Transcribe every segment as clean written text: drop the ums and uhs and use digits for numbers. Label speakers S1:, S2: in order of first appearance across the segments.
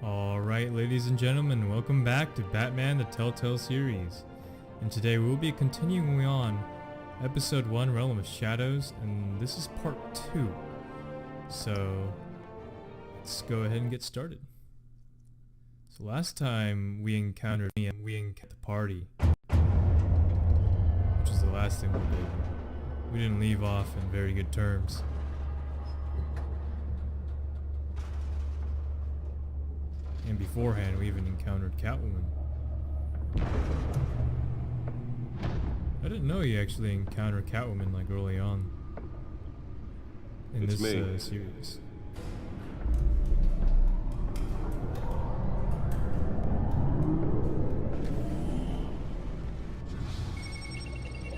S1: Alright, ladies and gentlemen, welcome back to Batman the Telltale Series. And today we'll be continuing on Episode 1, Realm of Shadows, and this is Part 2. So, let's go ahead and get started. So last time we encountered the party, which is the last thing we did. We didn't leave off in very good terms. And beforehand, we even encountered Catwoman. I didn't know you actually encounter Catwoman like early on in this series.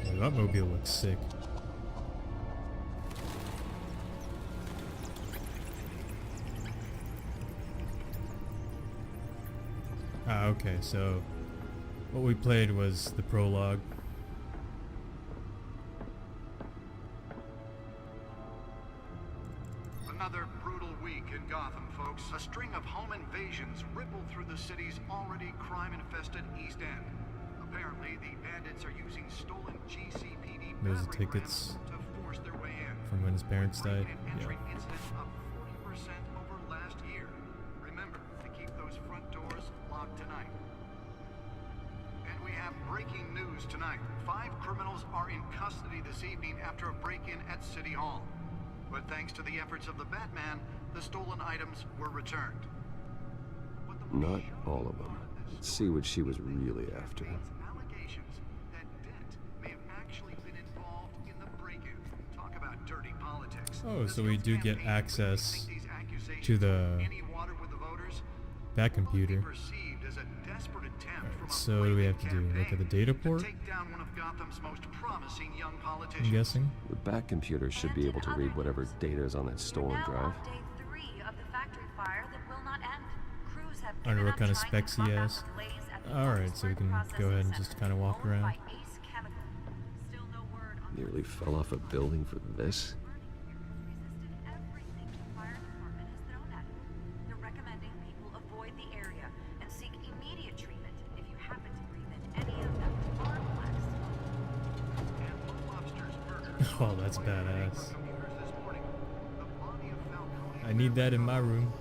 S1: Yeah, that mobile looks sick. Okay, so what we played was the prologue.
S2: Another brutal week in Gotham, folks. A string of home invasions rippled through the city's already crime-infested East End. Apparently, the bandits are using stolen GCPD
S1: Those are tickets
S2: to force their way in.
S1: from when his parents died.
S2: Entry incidents up 40% over last year. Remember to keep those front doors locked tonight. And we have breaking news tonight. 5 criminals are in custody this evening after a break-in at City Hall. But thanks to the efforts of the Batman, the stolen items were returned.
S3: Not all of them. Let's see what she was really after.
S2: Allegations that Dent may have actually been involved in the break-in. Talk about dirty politics.
S1: Oh, so we do get access to the Bat computer. So what do we have to do? Look at the data port? I'm guessing.
S3: The Bat computer should be able to read whatever data is on that stolen drive.
S1: I don't know what kind of specs he has. Alright, so we can go ahead and just kind of walk around.
S3: Nearly fell off a building for this.
S1: Oh, that's badass. I need that in my room.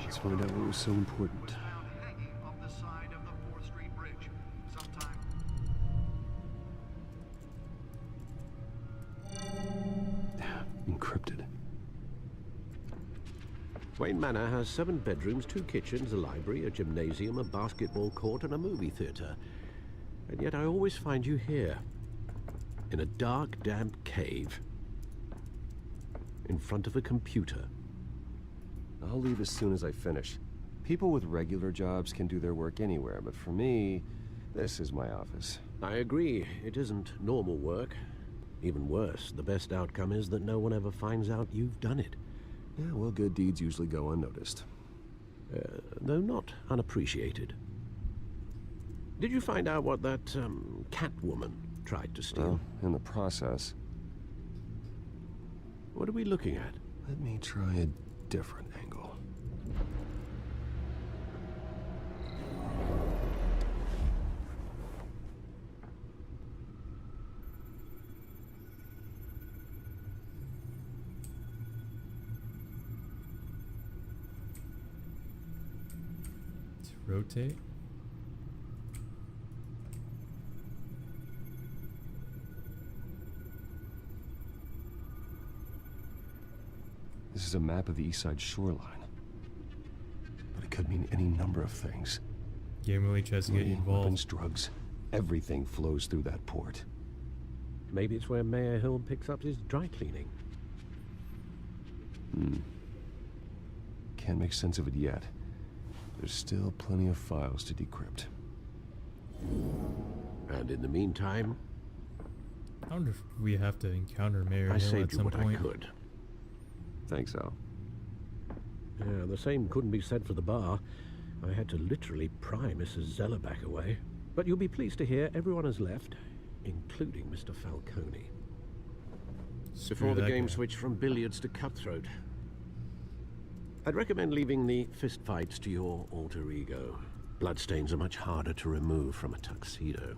S3: Let's find out what was so important. Encrypted.
S4: Wayne Manor has 7 bedrooms, 2 kitchens, a library, a gymnasium, a basketball court, and a movie theater. And yet I always find you here, in a dark, damp cave, in front of a computer.
S3: I'll leave as soon as I finish. People with regular jobs can do their work anywhere, but for me, this is my office.
S4: I agree, it isn't normal work. Even worse, the best outcome is that no one ever finds out you've done it.
S3: Yeah, well, good deeds usually go unnoticed.
S4: Though not unappreciated. Did you find out what that, Catwoman tried to steal?
S3: Well, in the process.
S4: What are we looking at?
S3: Let me try a different angle.
S1: To rotate.
S3: This is a map of the East Side shoreline. But it could mean any number of things.
S1: Game really tries to get you involved.
S3: Weapons, drugs, everything flows through that port.
S4: Maybe it's where Mayor Hill picks up his dry cleaning.
S3: Can't make sense of it yet. There's still plenty of files to decrypt.
S4: And in the meantime,
S1: I wonder if we have to encounter Mayor
S4: I
S1: Hill
S4: saved
S1: at
S4: you
S1: some
S4: what
S1: point.
S4: I could.
S3: Thanks, Al.
S4: Yeah, the same couldn't be said for the bar. I had to literally pry Mrs. Zellerback away. But you'll be pleased to hear everyone has left, including Mr. Falcone. Before the game switched from billiards to cutthroat. I'd recommend leaving the fistfights to your alter ego. Bloodstains are much harder to remove from a tuxedo.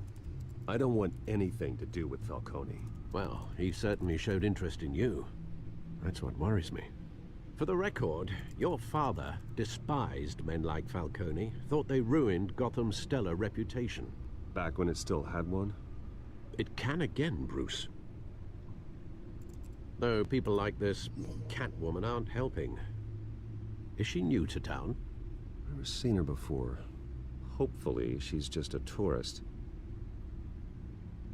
S3: I don't want anything to do with Falcone.
S4: Well, he certainly showed interest in you. That's what worries me. For the record, your father despised men like Falcone, thought they ruined Gotham's stellar reputation.
S3: Back when it still had one?
S4: It can again, Bruce. Though people like this Catwoman aren't helping. Is she new to town?
S3: I've never seen her before. Hopefully, she's just a tourist.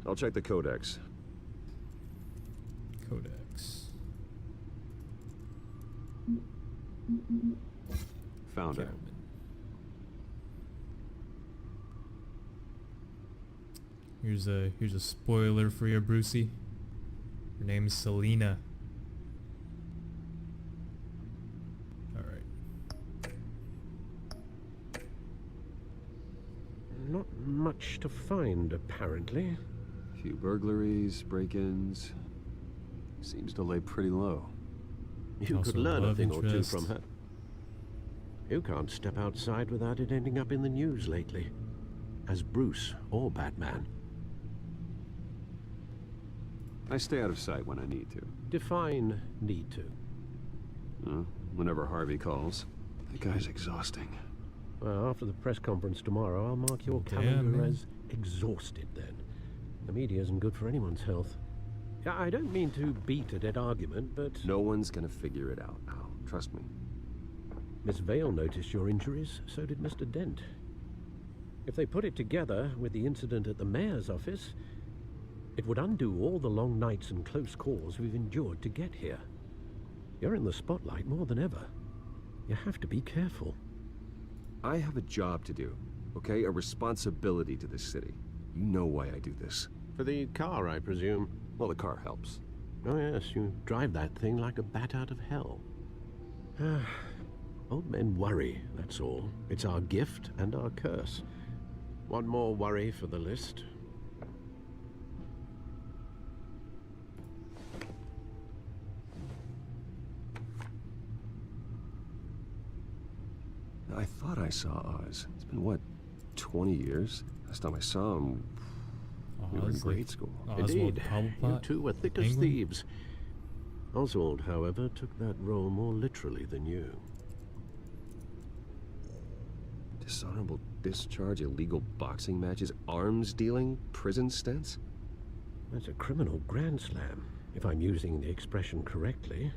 S3: I'll check the codex.
S1: Codex.
S3: Found her.
S1: Here's a spoiler for you, Brucey. Her name's Selena. Alright.
S4: Not much to find, apparently.
S3: A few burglaries, break-ins. Seems to lay pretty low.
S4: You
S1: Also
S4: could learn a
S1: love
S4: thing or two
S1: interest.
S4: from her. You can't step outside without it ending up in the news lately. As Bruce or Batman.
S3: I stay out of sight when I need to.
S4: Define need to.
S3: Whenever Harvey calls. That guy's exhausting.
S4: Well, after the press conference tomorrow, I'll mark your
S1: Damn,
S4: calendar
S1: man.
S4: as exhausted then. The media isn't good for anyone's health. Yeah, I don't mean to beat a dead argument, but
S3: No one's gonna figure it out, Al. Trust me.
S4: Miss Vale noticed your injuries, so did Mr. Dent. If they put it together with the incident at the mayor's office, it would undo all the long nights and close calls we've endured to get here. You're in the spotlight more than ever. You have to be careful.
S3: I have a job to do, okay? A responsibility to this city. You know why I do this.
S4: For the car, I presume.
S3: Well, the car helps.
S4: Oh yes, you drive that thing like a bat out of hell. Old men worry, that's all. It's our gift and our curse. One more worry for the list.
S3: I thought I saw Oz. It's been, what, 20 years? Last time I saw him, we were in
S1: Oz,
S3: grade
S1: like
S3: school.
S1: Oswald
S4: Indeed, you
S1: Cobblepot?
S4: two were thick
S1: The
S4: as
S1: Penguin?
S4: thieves. Oswald, however, took that role more literally than you.
S3: Dishonorable discharge, illegal boxing matches, arms dealing, prison stints?
S4: That's a criminal grand slam, if I'm using the expression correctly.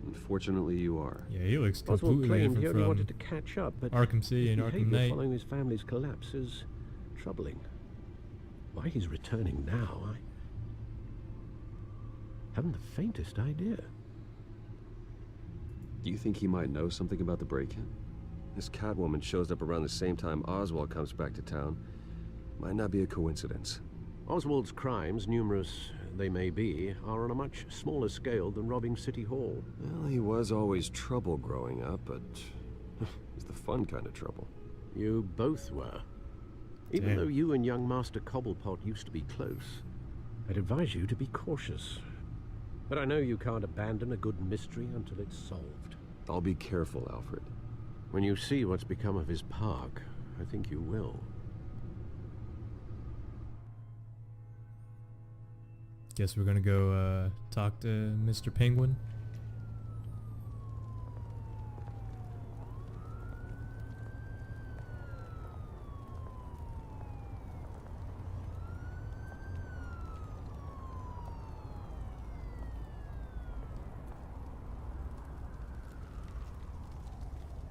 S3: Unfortunately, you are.
S1: Yeah, he looks
S4: Oswald
S1: completely
S4: claimed he
S1: different
S4: only
S1: from
S4: wanted to catch up, but
S1: Arkham City
S4: his
S1: and Arkham
S4: behavior
S1: Knight.
S4: following his family's collapse is troubling. Why he's returning now, I haven't the faintest idea.
S3: Do you think he might know something about the break-in? This Catwoman shows up around the same time Oswald comes back to town. Might not be a coincidence.
S4: Oswald's crimes, numerous they may be, are on a much smaller scale than robbing City Hall.
S3: Well, he was always trouble growing up, but it's the fun kind of trouble.
S4: You both were. Even
S1: Damn.
S4: though you and young Master Cobblepot used to be close, I'd advise you to be cautious. But I know you can't abandon a good mystery until it's solved.
S3: I'll be careful, Alfred.
S4: When you see what's become of his park, I think you will.
S1: Guess we're gonna go talk to Mr. Penguin.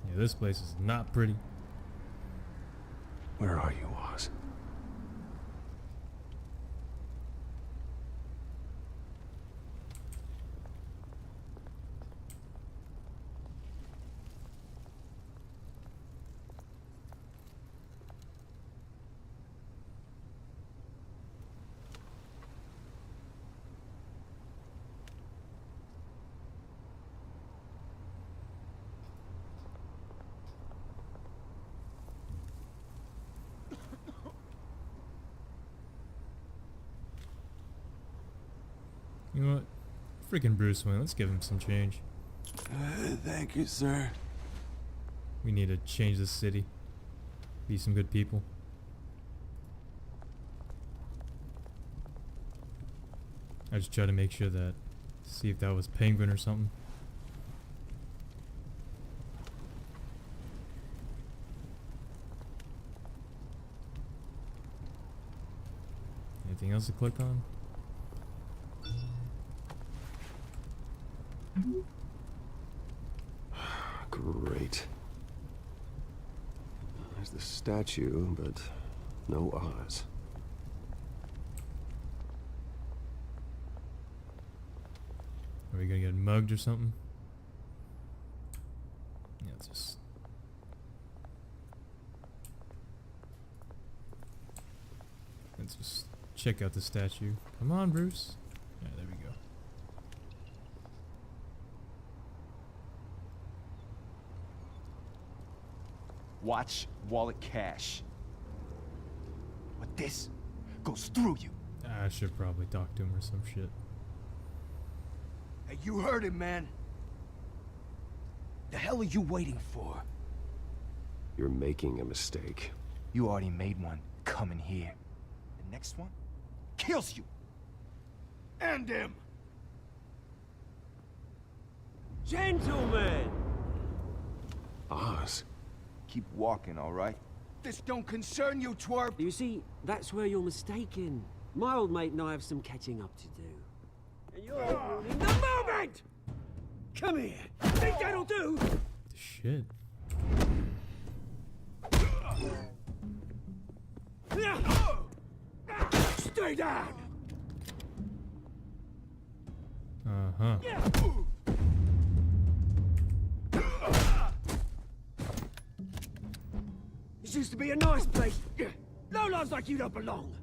S1: Yeah, this place is not pretty.
S3: Where are you, Oz?
S1: You know what? Freaking Bruce Wayne, let's give him some change.
S5: Thank you, sir.
S1: We need to change the city. Be some good people. I just try to make sure that, see if that was Penguin or something. Anything else to click on?
S3: Great. There's the statue, but no Oz.
S1: Are we gonna get mugged or something? Yeah, let's just check out the statue. Come on, Bruce. Yeah, there we go.
S5: Watch wallet cash. But this goes through you.
S1: I should probably talk to him or some shit.
S5: Hey, you heard him, man. The hell are you waiting for?
S3: You're making a mistake.
S5: You already made one coming here. The next one kills you. And him.
S6: Gentlemen!
S3: Oz?
S5: Keep walking, all right? This don't concern you, twerp.
S6: You see, that's where you're mistaken. My old mate and I have some catching up to do. And you're ruining the moment! Come here! Think that'll do?
S1: Shit.
S6: Stay down!
S1: Uh-huh.
S6: This used to be a nice place. No lives like you don't belong.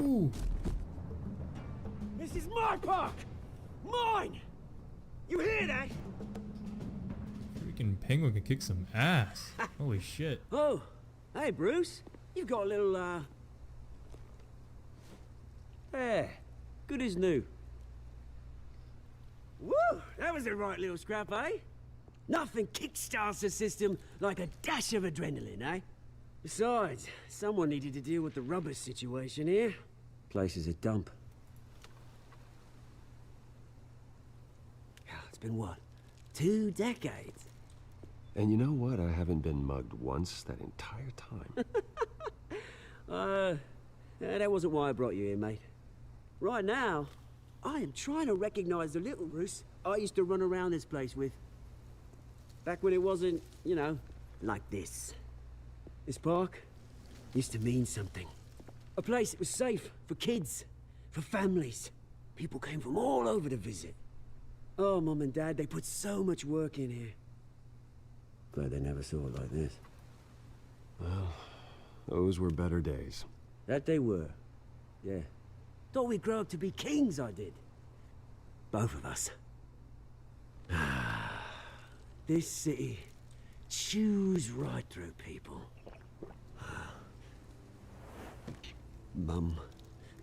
S1: Ooh.
S6: This is my park! Mine! You hear that?
S1: Freaking Penguin can kick some ass. Holy shit.
S6: Oh, hey Bruce. You've got a little, There. Good as new. Woo! That was a right little scrap, eh? Nothing kickstarts the system like a dash of adrenaline, eh? Besides, someone needed to deal with the rubber situation here. Place is a dump. It's been what? 2 decades?
S3: And you know what? I haven't been mugged once that entire time.
S6: That wasn't why I brought you here, mate. Right now, I am trying to recognize the little Bruce I used to run around this place with. Back when it wasn't, you know, like this. This park used to mean something. A place that was safe for kids, for families. People came from all over to visit. Oh, Mum and Dad, they put so much work in here. Glad they never saw it like this.
S3: Well, those were better days.
S6: That they were. Yeah. Thought we'd grow up to be kings, I did. Both of us. This city chews right through people. Mum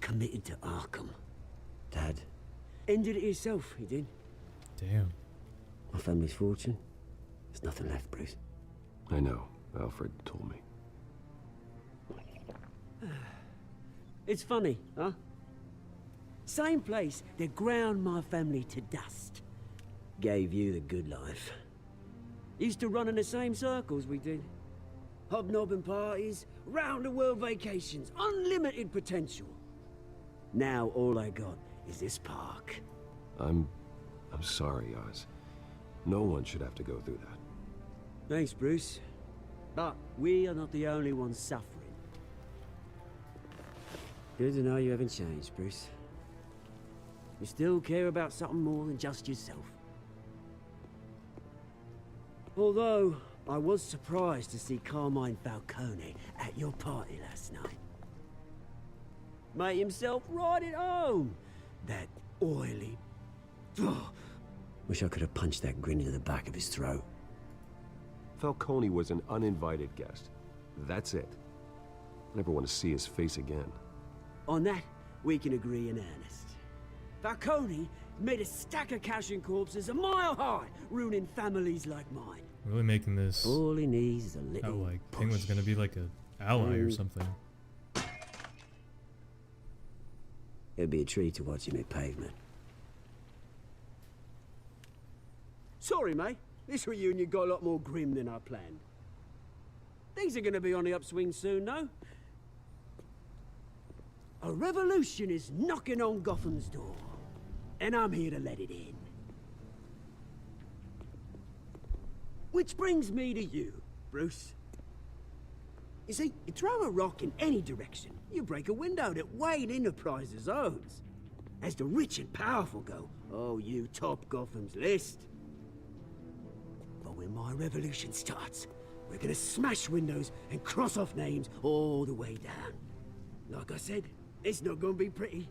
S6: committed to Arkham. Dad ended it himself, he did.
S1: Damn.
S6: My family's fortune. There's nothing left, Bruce.
S3: I know. Alfred told me.
S6: It's funny, huh? Same place that ground my family to dust. Gave you the good life. Used to run in the same circles we did. Hobnobbing parties, round-the-world vacations, unlimited potential. Now all I got is this park.
S3: I'm sorry, Oz. No one should have to go through that.
S6: Thanks, Bruce. But we are not the only ones suffering. Good to know you haven't changed, Bruce. You still care about something more than just yourself. Although, I was surprised to see Carmine Falcone at your party last night. Made himself right at home. That oily... Wish I could have punched that grin into the back of his throat.
S3: Falcone was an uninvited guest. That's it. I never want to see his face again.
S6: On that, we can agree in earnest. Falcone made a stack of cash and corpses a mile high, ruining families like mine.
S1: Really making this
S6: All he needs is a little
S1: out like
S6: push.
S1: Penguin's gonna be like a ally or something.
S6: It'd be a treat to watch him hit pavement. Sorry, mate. This reunion got a lot more grim than I planned. Things are gonna be on the upswing soon, though. A revolution is knocking on Gotham's door, and I'm here to let it in. Which brings me to you, Bruce. You see, you throw a rock in any direction, you break a window that Wayne Enterprises owns. As the rich and powerful go, oh, you top Gotham's list. But when my revolution starts, we're gonna smash windows and cross off names all the way down. Like I said, it's not gonna be pretty.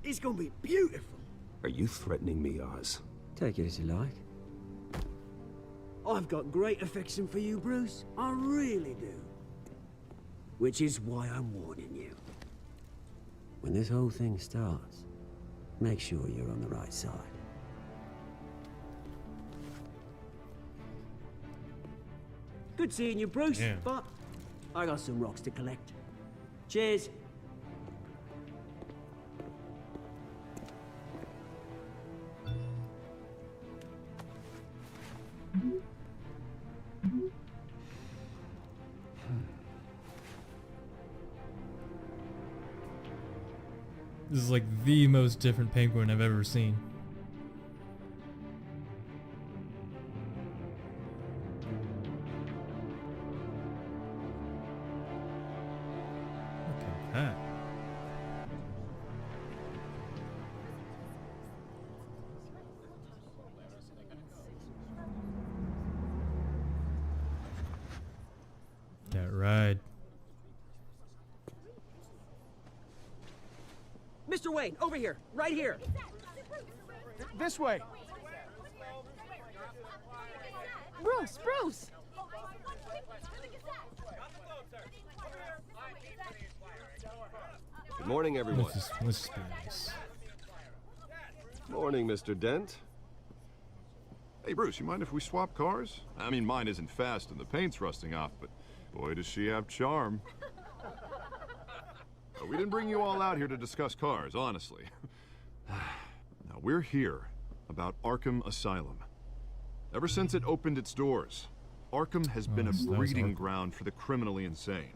S6: It's gonna be beautiful.
S3: Are you threatening me, Oz?
S6: Take it as you like. I've got great affection for you, Bruce. I really do. Which is why I'm warning you. When this whole thing starts, make sure you're on the right side. Good seeing you, Bruce,
S1: Yeah.
S6: but I got some rocks to collect. Cheers.
S1: This is like the most different Penguin I've ever seen. Look at that. That ride.
S6: Mr. Wayne, over here, right here.
S5: This way.
S7: Bruce, Bruce!
S3: Good morning, everyone.
S1: Let's just be nice.
S3: Morning, Mr. Dent.
S8: Hey, Bruce, you mind if we swap cars? I mean, mine isn't fast and the paint's rusting off, but boy, does she have charm. We didn't bring you all out here to discuss cars, honestly. Now, we're here about Arkham Asylum. Ever since it opened its doors, Arkham has been a
S1: so that was
S8: breeding
S1: Arkham.
S8: ground for the criminally insane.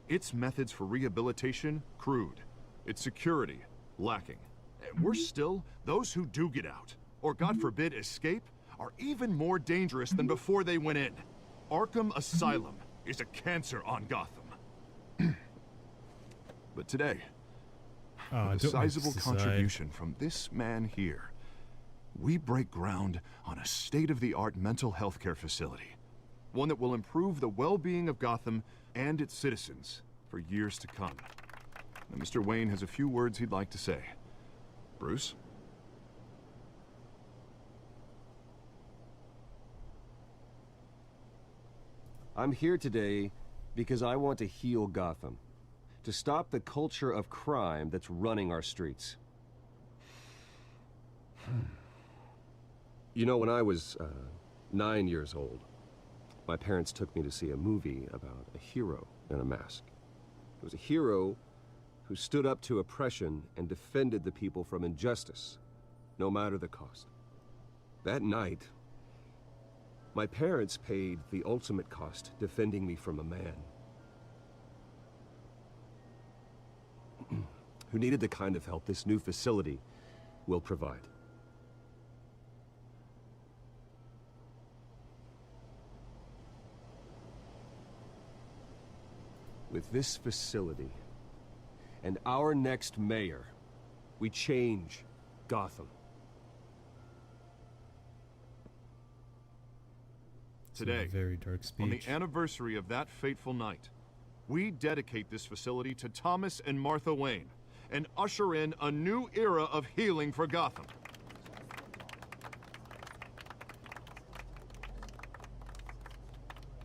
S8: Its methods for rehabilitation, crude. Its security, lacking. And worse still, those who do get out, or God forbid escape, are even more dangerous than before they went in. Arkham Asylum is a cancer on Gotham. But today, with a sizable contribution from this man here, we break ground on a state-of-the-art mental health care facility. One that will improve the well-being of Gotham and its citizens for years to come. Now, Mr. Wayne has a few words he'd like to say. Bruce?
S3: I'm here today because I want to heal Gotham. To stop the culture of crime that's running our streets. You know, when I was 9 years old, my parents took me to see a movie about a hero in a mask. It was a hero who stood up to oppression and defended the people from injustice, no matter the cost. That night, my parents paid the ultimate cost defending me from a man who needed the kind of help this new facility will provide. With this facility and our next mayor, we change Gotham.
S8: Today,
S1: Very dark
S8: on the
S1: speech.
S8: anniversary of that fateful night, we dedicate this facility to Thomas and Martha Wayne and usher in a new era of healing for Gotham.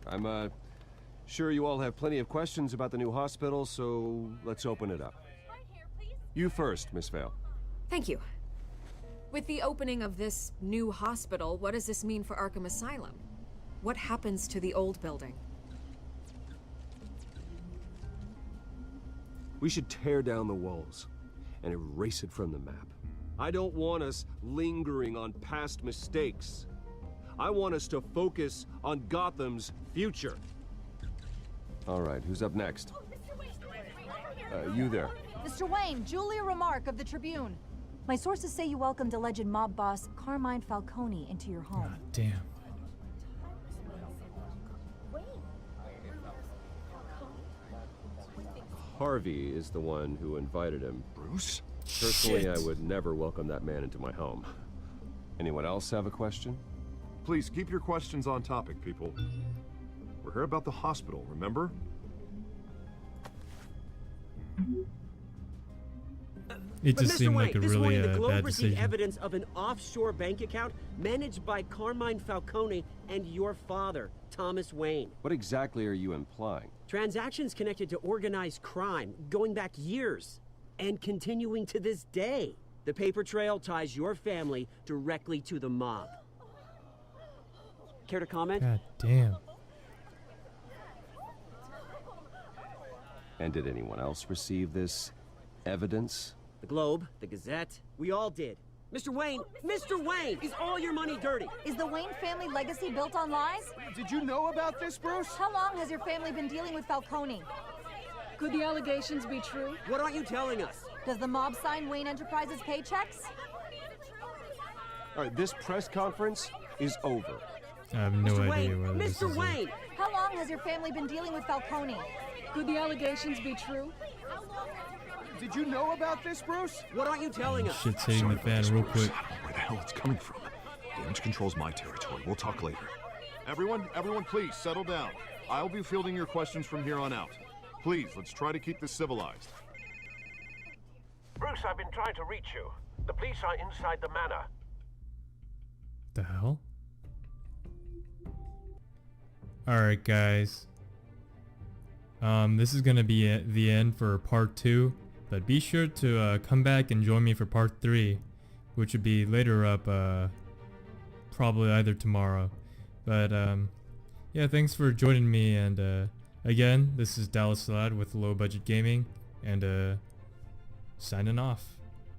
S3: I'm sure you all have plenty of questions about the new hospital, so let's open it up. You first, Miss Vale.
S9: Thank you. With the opening of this new hospital, what does this mean for Arkham Asylum? What happens to the old building?
S3: We should tear down the walls and erase it from the map. I don't want us lingering on past mistakes. I want us to focus on Gotham's future. All right, who's up next? You there.
S7: Mr. Wayne, Julia Remark of the Tribune. My sources say you welcomed alleged mob boss Carmine Falcone into your home.
S1: God damn.
S3: Harvey is the one who invited him.
S8: Bruce?
S3: Personally,
S1: Shit.
S3: I would never welcome that man into my home. Anyone else have a question?
S8: Please keep your questions on topic, people. We're here about the hospital, remember?
S1: It
S6: But
S1: just
S6: Mr.
S1: seemed
S6: Wayne,
S1: like a
S6: this
S1: really
S6: morning the Globe
S1: bad
S6: received
S1: decision.
S6: evidence of an offshore bank account managed by Carmine Falcone and your father, Thomas Wayne.
S3: What exactly are you implying?
S6: Transactions connected to organized crime going back years and continuing to this day. The paper trail ties your family directly to the mob. Care to comment?
S1: God damn.
S3: And did anyone else receive this evidence?
S6: The Globe, the Gazette, we all did. Mr. Wayne, is all your money dirty?
S7: Is the Wayne family legacy built on lies?
S5: Did you know about this, Bruce?
S7: How long has your family been dealing with Falcone?
S10: Could the allegations be true?
S6: What aren't you telling us?
S7: Does the mob sign Wayne Enterprises paychecks?
S3: All right, this press conference is over.
S1: I have no
S6: Mr.
S1: idea
S6: Wayne,
S1: whether this
S6: Mr.
S1: is
S6: Wayne!
S7: How long has your family been dealing with Falcone?
S10: Could the allegations be true?
S5: Did you know about this, Bruce?
S6: What aren't you telling us?
S1: Shit's hitting the fan real quick.
S8: I don't know where the hell it's coming from. Damage control's my territory. We'll talk later. Everyone, please settle down. I'll be fielding your questions from here on out. Please, let's try to keep this civilized.
S4: Bruce, I've been trying to reach you. The police are inside the manor.
S1: The hell? Alright guys. This is gonna be the end for part 2. But be sure to come back and join me for part 3. Which would be later up, probably either tomorrow. But yeah, thanks for joining me, and again, this is DallasSalad with Low Budget Gaming, and signing off.